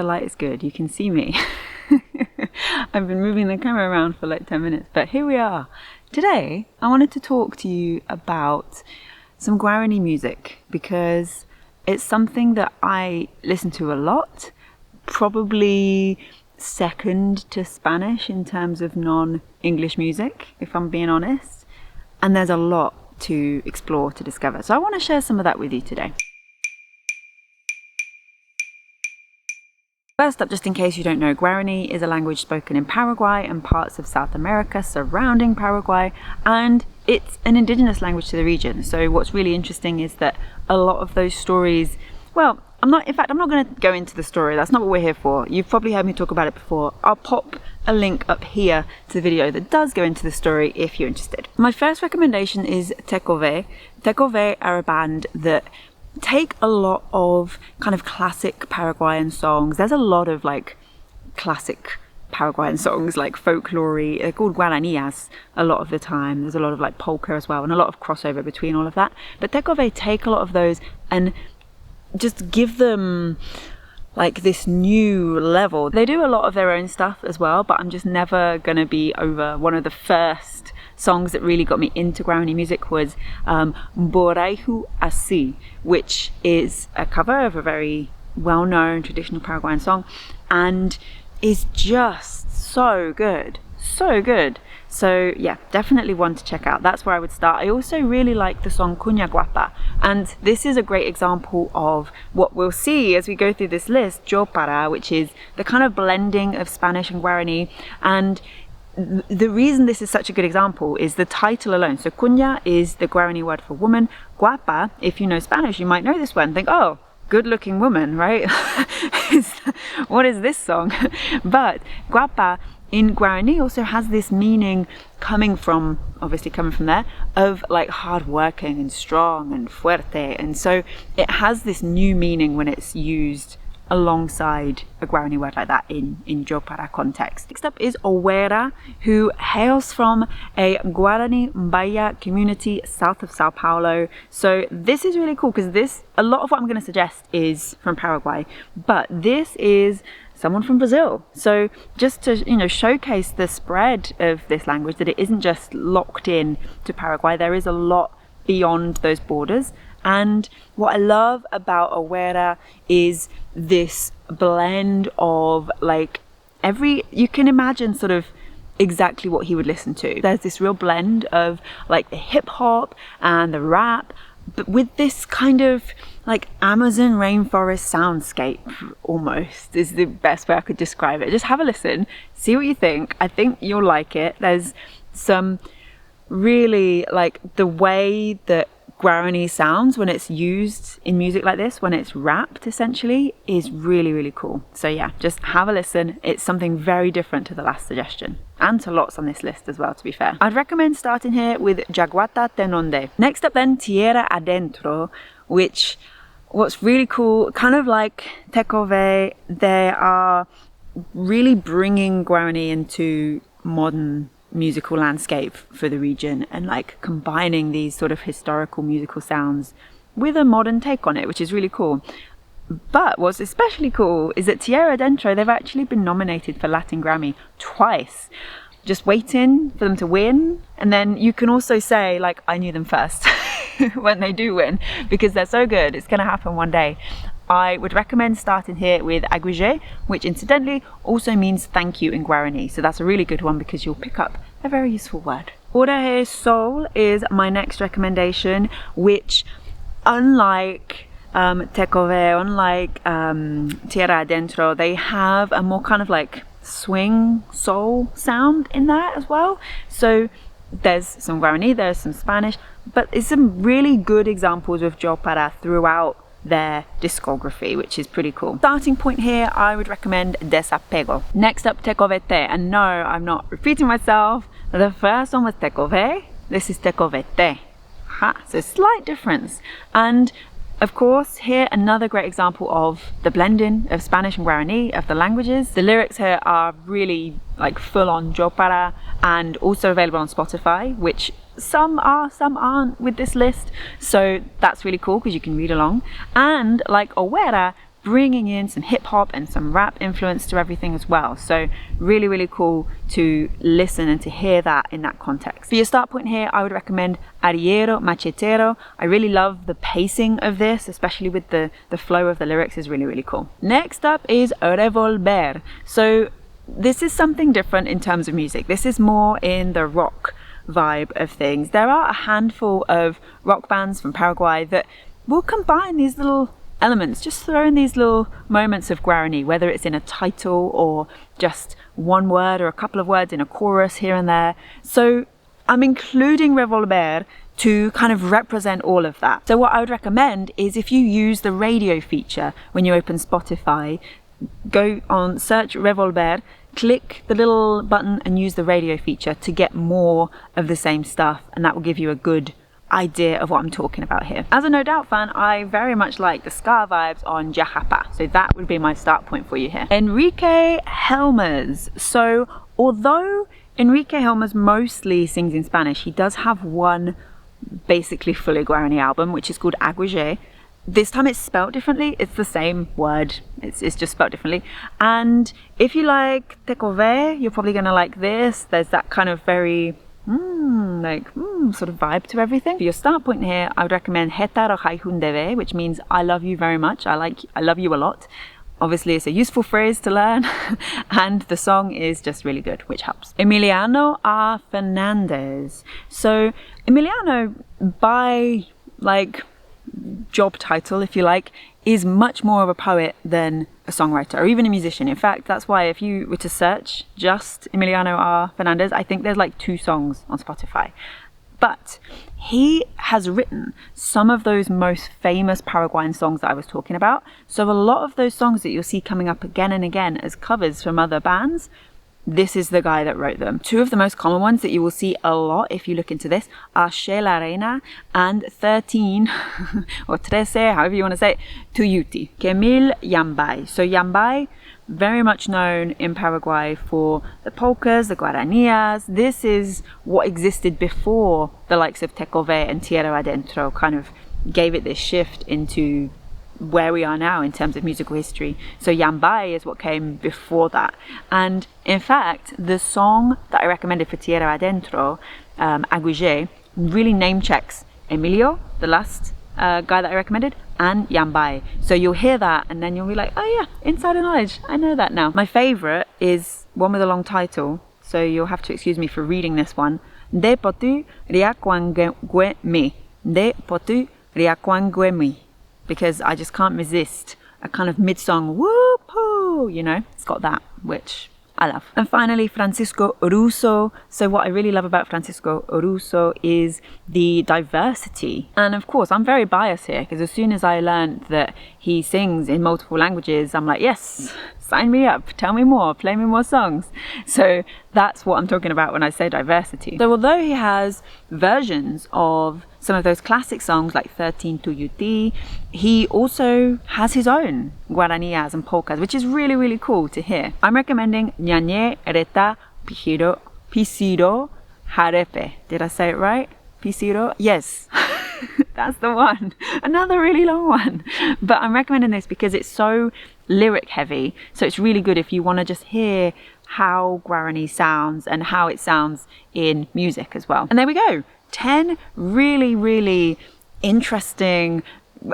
The light is good, you can see me. I've been moving the camera around for like 10 minutes, but here we are. Today, I wanted to talk to you about some Guarani music because it's something that I listen to a lot, probably second to Spanish in terms of non-English music, if I'm being honest. And there's a lot to explore, to discover. So I want to share some of that with you today. First up, just in case you don't know, Guarani is a language spoken in Paraguay and parts of South America surrounding Paraguay, and it's an indigenous language to the region. So what's really interesting is that a lot of those stories, well, I'm not going to go into the story, that's not what we're here for. You've probably heard me talk about it before. I'll pop a link up here to the video that does go into the story if you're interested. My first recommendation is Tekove. Tekove are a band that take a lot of kind of classic Paraguayan songs. There's a lot of like classic Paraguayan songs, like folklore. They're called Guaranias a lot of the time. There's a lot of like polka as well, and a lot of crossover between all of that. But Tekove take a lot of those and just give them like this new level. They do a lot of their own stuff as well, but I'm just never gonna be over. One of the first songs that really got me into Guarani music was Boraihu Asi, which is a cover of a very well-known traditional Paraguayan song and is just so good, so good. So yeah, definitely one to check out. That's where I would start. I also really like the song Cuña Guapa, and this is a great example of what we'll see as we go through this list, Yo Para, which is the kind of blending of Spanish and Guarani. And the reason this is such a good example is the title alone. So Cuña is the Guarani word for woman. Guapa, if you know Spanish, you might know this one. Think, oh, good looking woman, right? What is this song? But Guapa in Guarani also has this meaning coming from there, of like hardworking and strong and fuerte. And so it has this new meaning when it's used alongside a Guarani word like that in Yo Para context. Next up is Owerá, who hails from a Guarani Mbaya community south of Sao Paulo. So this is really cool because a lot of what I'm going to suggest is from Paraguay, but this is someone from Brazil. So just to showcase the spread of this language, that it isn't just locked in to Paraguay, there is a lot beyond those borders. And what I love about Owerá is this blend of like you can imagine sort of exactly what he would listen to. There's this real blend of like the hip hop and the rap, but with this kind of like Amazon rainforest soundscape, almost is the best way I could describe it. Just have a listen, see what you think. I think you'll like it. There's some really like the way that Guarani sounds when it's used in music like this, when it's rapped essentially, is really, really cool. So yeah, just have a listen. It's something very different to the last suggestion, and to lots on this list as well, to be fair. I'd recommend starting here with Jaguata Tenonde. Next up then, Tierra Adentro, which what's really cool, kind of like Tekove, they are really bringing Guarani into modern musical landscape for the region and like combining these sort of historical musical sounds with a modern take on it, which is really cool. But what's especially cool is that Tierra Adentro, they've actually been nominated for Latin Grammy twice. Just waiting for them to win. And then you can also say like, I knew them first when they do win, because they're so good. It's gonna happen one day. I would recommend starting here with Aguijé, which incidentally also means thank you in Guarani. So that's a really good one because you'll pick up a very useful word. Owerá Soul is my next recommendation, which unlike Tekove, unlike Tierra Adentro, they have a more kind of like swing soul sound in that as well. So there's some Guarani, there's some Spanish, but it's some really good examples of Yo Para throughout their discography, which is pretty cool. Starting point here, I would recommend Desapego. Next up, Tekovete, and no, I'm not repeating myself. The first one was Tekove, this is Tekovete. So slight difference. And of course, here another great example of the blending of Spanish and Guarani, of the languages. The lyrics here are really like full on Yo Para, and also available on Spotify, which some are, some aren't with this list. So that's really cool because you can read along. And like Owerá, bringing in some hip hop and some rap influence to everything as well. So really, really cool to listen and to hear that in that context. For your start point here, I would recommend Arriero Machetero. I really love the pacing of this, especially with the flow of the lyrics is really, really cool. Next up is Revolver. So this is something different in terms of music. This is more in the rock vibe of things. There are a handful of rock bands from Paraguay that will combine these little elements, just throw in these little moments of Guarani, whether it's in a title or just one word or a couple of words in a chorus here and there. So I'm including Revolver to kind of represent all of that. So what I would recommend is if you use the radio feature when you open Spotify, go on search Revolver, click the little button and use the radio feature to get more of the same stuff, and that will give you a good idea of what I'm talking about here. As a No Doubt fan, I very much like the ska vibes on Jajapa, so that would be my start point for you here. Enrique Helmers. So although Enrique Helmers mostly sings in Spanish, he does have one basically fully Guarani album, which is called Aguaje. This time it's spelt differently. It's the same word, it's just spelt differently. And if you like Tekove, you're probably gonna like this. There's that kind of very sort of vibe to everything. For your start point here, I would recommend Hetaro Haihundeve, which means I love you very much. I love you a lot. Obviously it's a useful phrase to learn and the song is just really good, which helps. Emiliano A. Fernandez. So Emiliano, by job title, if you like, is much more of a poet than a songwriter or even a musician. In fact, that's why if you were to search just Emiliano R. Fernandez, I think there's 2 songs on Spotify. But he has written some of those most famous Paraguayan songs that I was talking about. So a lot of those songs that you'll see coming up again and again as covers from other bands, this is the guy that wrote them. 2 of the most common ones that you will see a lot if you look into this are She La Reina and 13 or 13, however you want to say it, Tuyuti. Kemil Yambay. So Yambay, very much known in Paraguay for the polkas, the guaranias. This is what existed before the likes of Tekove and Tierra Adentro kind of gave it this shift into where we are now in terms of musical history. So Yambay is what came before that. And in fact, the song that I recommended for Tierra Adentro, Aguaje, really name checks Emilio, the last guy that I recommended, and Yambay. So you'll hear that and then you'll be like, oh yeah, insider knowledge, I know that now. My favorite is one with a long title, so you'll have to excuse me for reading this one. De potu riaquangue De potu riaquangue, because I just can't resist a kind of mid-song whoop-hoo, it's got that, which I love. And finally, Francisco Russo. So what I really love about Francisco Russo is the diversity. And of course, I'm very biased here, because as soon as I learned that he sings in multiple languages, I'm like, yes, sign me up, tell me more, play me more songs. So that's what I'm talking about when I say diversity. So although he has versions of some of those classic songs like 13 Tuyuti, he also has his own guaranias and polkas, which is really, really cool to hear. I'm recommending Ñañe Reta Pisiro Jarepe. Did I say it right? Pisiro? Yes. That's the one. Another really long one. But I'm recommending this because it's so lyric heavy. So it's really good if you want to just hear how Guarani sounds and how it sounds in music as well. And there we go. 10 really, really interesting,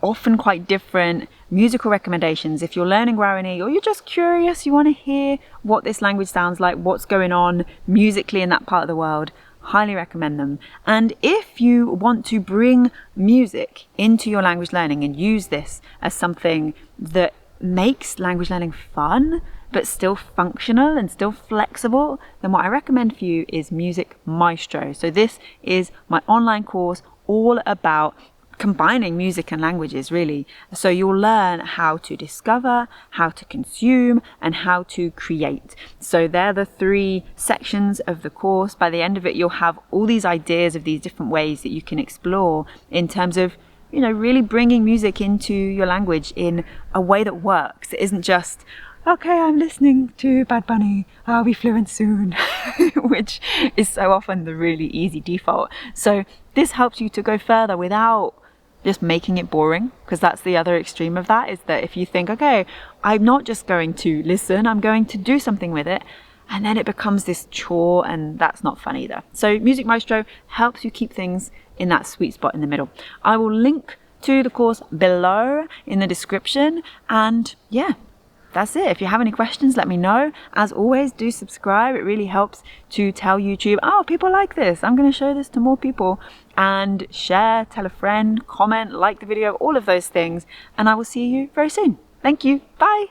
often quite different musical recommendations. If you're learning Guarani or you're just curious, you want to hear what this language sounds like, what's going on musically in that part of the world, highly recommend them. And if you want to bring music into your language learning and use this as something that makes language learning fun, but still functional and still flexible, then what I recommend for you is Music Maestro. So this is my online course all about combining music and languages, really. So you'll learn how to discover, how to consume, and how to create. So they're the 3 sections of the course. By the end of it, you'll have all these ideas of these different ways that you can explore in terms of, really bringing music into your language in a way that works. It isn't just, okay, I'm listening to Bad Bunny, I'll be fluent soon, which is so often the really easy default. So this helps you to go further without just making it boring, because that's the other extreme of that, is that if you think, okay, I'm not just going to listen, I'm going to do something with it, and then it becomes this chore, and that's not fun either. So Music Maestro helps you keep things in that sweet spot in the middle. I will link to the course below in the description, and yeah, that's it. If you have any questions, let me know. As always, do subscribe. It really helps to tell YouTube, oh, people like this, I'm going to show this to more people. And share, tell a friend, comment, like the video, all of those things. And I will see you very soon. Thank you. Bye.